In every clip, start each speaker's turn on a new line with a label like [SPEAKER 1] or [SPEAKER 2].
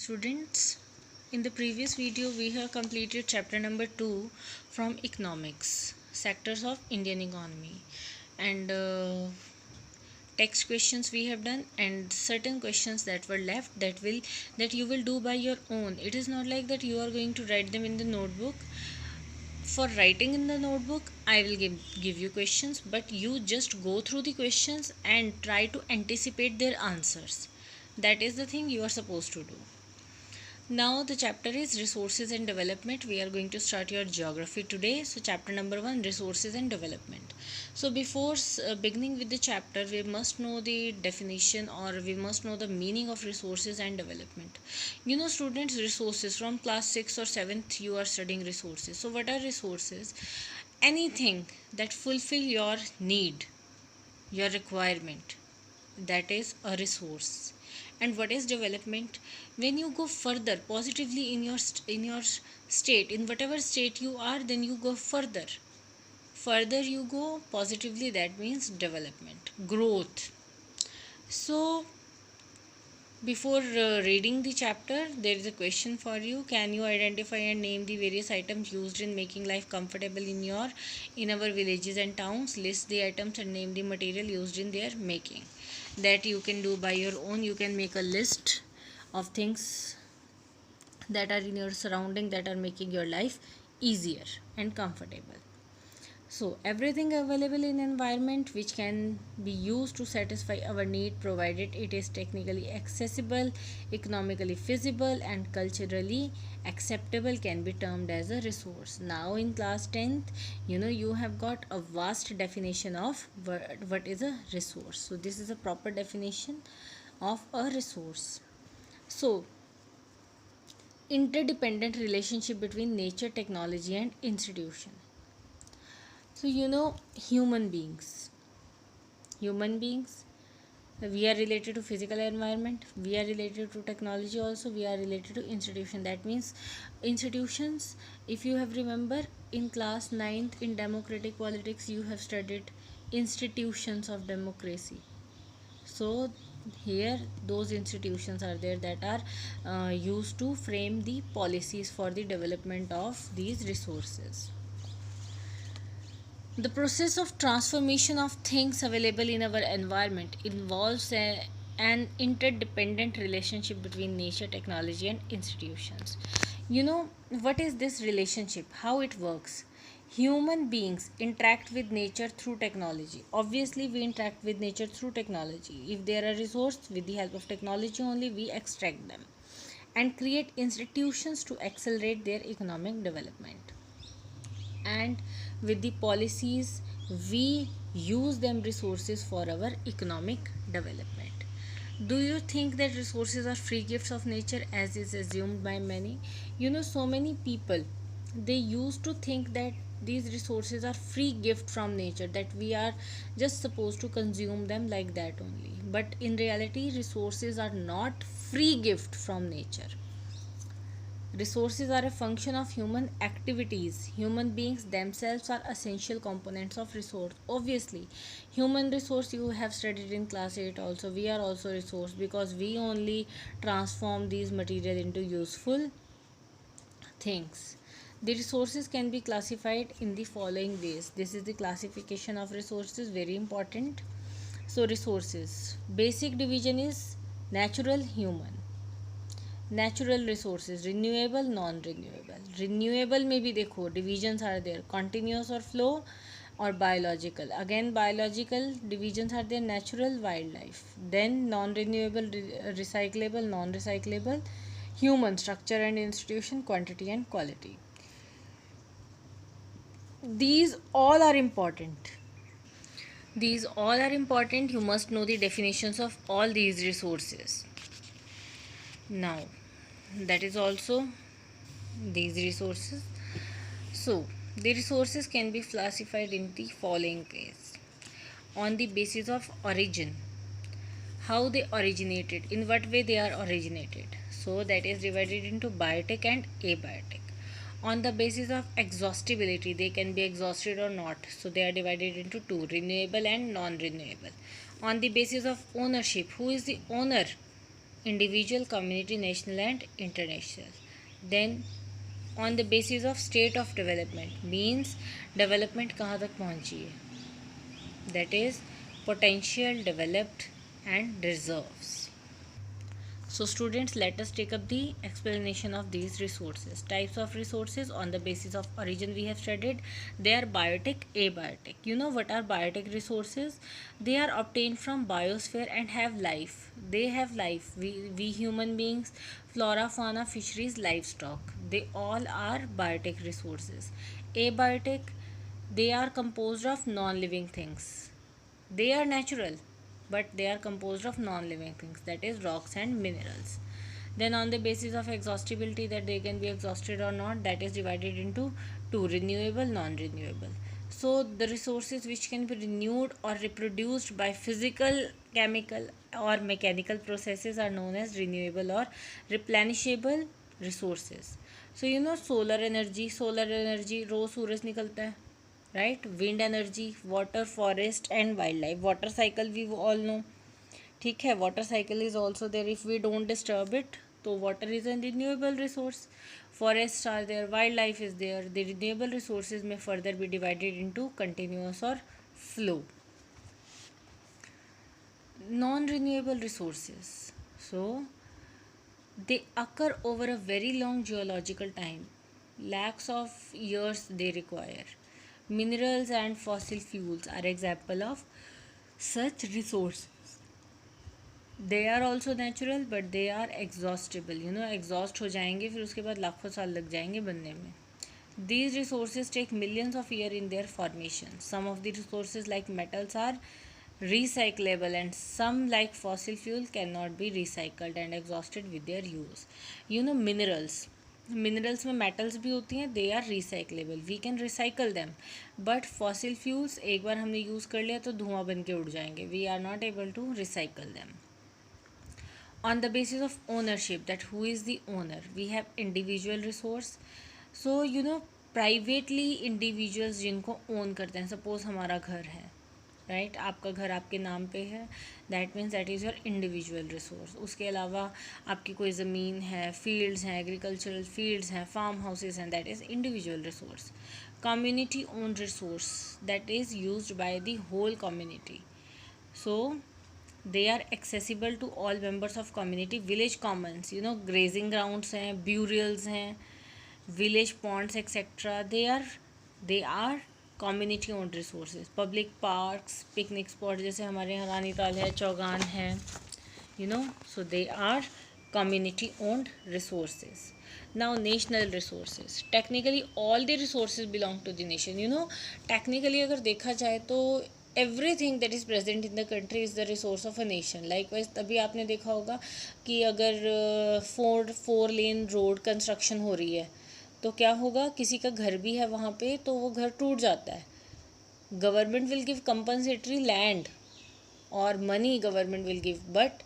[SPEAKER 1] Students, in the previous video we have completed chapter number 2 from economics, sectors of Indian economy, and text questions we have done, and certain questions that were left that you will do by your own. It is not like that you are going to write them in the notebook. For writing in the notebook I will give you questions, but you just go through the questions and try to anticipate their answers. That is the thing you are supposed to do. Now the chapter is resources and development. We are going to start your geography today. So chapter number 1, resources and development. So before beginning with the chapter, we must know the definition, or we must know the meaning of resources and development. You know students, resources, from class 6 or 7th you are studying resources. So what are resources? Anything that fulfill your need, your requirement, that is a resource. And what is development? When you go further positively in your state, in whatever state you are, then you go further you go positively, that means development, growth. So before reading the chapter, there is a question for you. Can you identify and name the various items used in making life comfortable in our villages and towns? List the items and name the material used in their making. That you can do by your own. You can make a list of things that are in your surrounding that are making your life easier and comfortable. So everything available in environment which can be used to satisfy our need, provided it is technically accessible, economically feasible, and culturally acceptable, can be termed as a resource. Now in class 10th, you have got a vast definition of what is a resource. So this is a proper definition of a resource. So interdependent relationship between nature, technology, and institution. So human beings, we are related to physical environment, we are related to technology, also we are related to institution. That means institutions, if you have remember in class 9th in democratic politics, you have studied institutions of democracy. So here those institutions are there that are used to frame the policies for the development of these resources. The process of transformation of things available in our environment involves an interdependent relationship between nature, technology, and institutions. What is this relationship? How it works? Human beings interact with nature through technology. Obviously, we interact with nature through technology. If there are resources, with the help of technology only, we extract them and create institutions to accelerate their economic development. And with the policies, we use them resources for our economic development. Do you think that resources are free gifts of nature, as is assumed by many? So many people, they used to think that these resources are free gift from nature, that we are just supposed to consume them like that only. But in reality, resources are not free gift from nature. Resources are a function of human activities. Human beings themselves are essential components of resource. Obviously, human resource you have studied in class 8 also. We are also resource because we only transform these material into useful things. The resources can be classified in the following ways. This is the classification of resources, very important. So resources, basic division is natural, human. Natural resources, renewable, non renewable. Renewable में भी देखो divisions are there, continuous और flow, और biological. Again biological divisions are there, natural, wildlife. Then non renewable, recyclable, non recyclable, human, structure and institution, quantity and quality. These all are important. These all are important. You must know the definitions of all these resources. Now that is also these resources. So the resources can be classified in the following ways. On the basis of origin, how they originated, in what way they are originated, so that is divided into biotic and abiotic. On the basis of exhaustibility, they can be exhausted or not, so they are divided into two, renewable and non renewable. On the basis of ownership, who is the owner individual, community, national and international. Then on the basis of state of development means development कहाँ तक पहुँची है, that is potential, developed and reserves. So students, let us take up the explanation of these resources. Types of resources on the basis of origin we have studied. They are biotic, abiotic. You know what are biotic resources? They are obtained from biosphere and have life. They have life. We human beings, flora, fauna, fisheries, livestock. They all are biotic resources. Abiotic, they are composed of non-living things. They are natural, but they are composed of non-living things, that is rocks and minerals. Then on the basis of exhaustibility, that they can be exhausted or not, that is divided into two: renewable, non-renewable. So the resources which can be renewed or reproduced by physical, chemical or mechanical processes are known as renewable or replenishable resources. So you know solar energy रोज सूरज निकलता है, right? Wind energy, water, forest and wildlife. Water cycle we all know, ठीक है? Water cycle is also there. If we don't disturb it, तो water is a renewable resource. Forests are there, wildlife is there. The renewable resources may further be divided into continuous or flow. Non-renewable resources, so they occur over a very long geological time. Lakhs of years they require. Minerals and fossil fuels are example of such resources. They are also natural but they are exhaustible. You know, exhaust हो जाएंगे, फिर उसके बाद लाखों साल लग जाएंगे बनने में. These resources take millions of years in their formation. Some of the resources like metals are recyclable and some like fossil fuel cannot be recycled and exhausted with their use. You know, minerals में metals भी होती हैं, they are recyclable, we can recycle them. But fossil fuels एक बार हमने use कर लिया तो धुआं बन के उड़ जाएंगे, we are not able to recycle them. On the basis of ownership, that who is the owner, we have individual resource. So you know, privately individuals जिनको own करते हैं, suppose हमारा घर है, राइट, आपका घर आपके नाम पे है, that means that is your individual resource. उसके अलावा आपकी कोई ज़मीन है, फील्ड्स हैं, एग्रीकल्चरल फील्ड्स हैं, फार्म हाउसेज हैं, that is individual resource. Community own resource, that is used by the whole community. So they are accessible to all members of community. Village commons, you know, grazing grounds हैं, burials हैं, village ponds etc. they are community owned resources. Public parks, picnic spot जैसे हमारे यहाँ रानीताल है, चौगान है, you know, so they are community owned resources. Now national resources, technically all the resources belong to the nation. You know, technically अगर देखा जाए तो everything that is present in the country is the resource of a nation. Likewise तभी आपने देखा होगा कि अगर फोर लेन रोड कंस्ट्रक्शन हो रही है तो क्या होगा, किसी का घर भी है वहाँ पे तो वो घर टूट जाता है. Government will give compensatory land और money government will give, but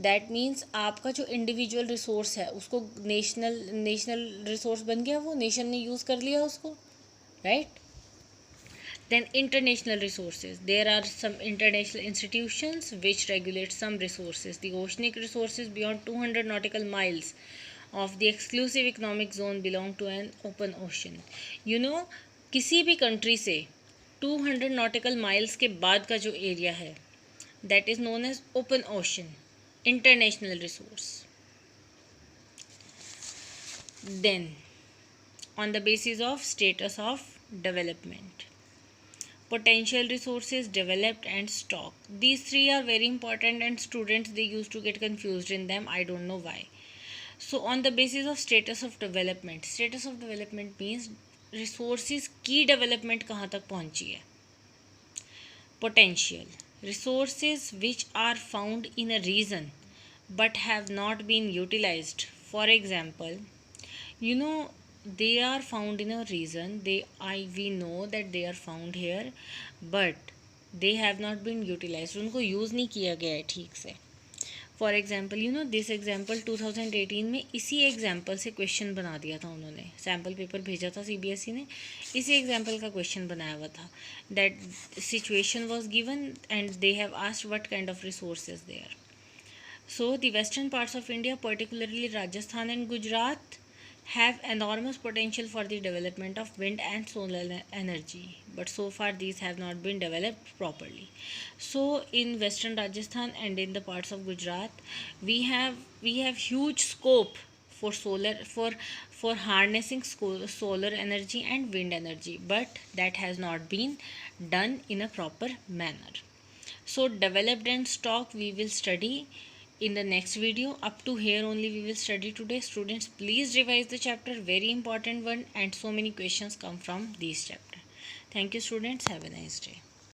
[SPEAKER 1] that means आपका जो इंडिविजुअल रिसोर्स है उसको नेशनल रिसोर्स बन गया, वो नेशन ने यूज़ कर लिया उसको, right. Then international resources. There are some international institutions which regulate some resources. The oceanic resources beyond 200 nautical miles of the exclusive economic zone belong to an open ocean. You know, किसी भी country से 200 nautical miles के बाद का जो area है, that is known as open ocean, international resource. Then, on the basis of status of development, potential resources, developed and stock. These three are very important and students they used to get confused in them. I don't know why. So on the basis of status of development means resources की development कहाँ तक पहुँची है. Potential, resources which are found in a region but have not been utilized. For example, you know, they are found in a region, we know that they are found here but they have not been utilized, उनको use नहीं किया गया है ठीक से. For example, you know, this example 2018 में इसी example से क्वेश्चन बना दिया था उन्होंने, सैम्पल पेपर भेजा था CBSE ने, इसी एग्जाम्पल का क्वेश्चन बनाया हुआ था. That situation was given and they have asked what kind of resources there. So the western parts of India, particularly Rajasthan and Gujarat, have enormous potential for the development of wind and solar energy, but so far these have not been developed properly. So in western Rajasthan and in the parts of Gujarat, we have huge scope for harnessing solar energy and wind energy, but that has not been done in a proper manner. So developed and stock we will study in the next video. Up to here only we will study today. Students, please revise the chapter, very important one, and so many questions come from these chapter. Thank you students, have a nice day.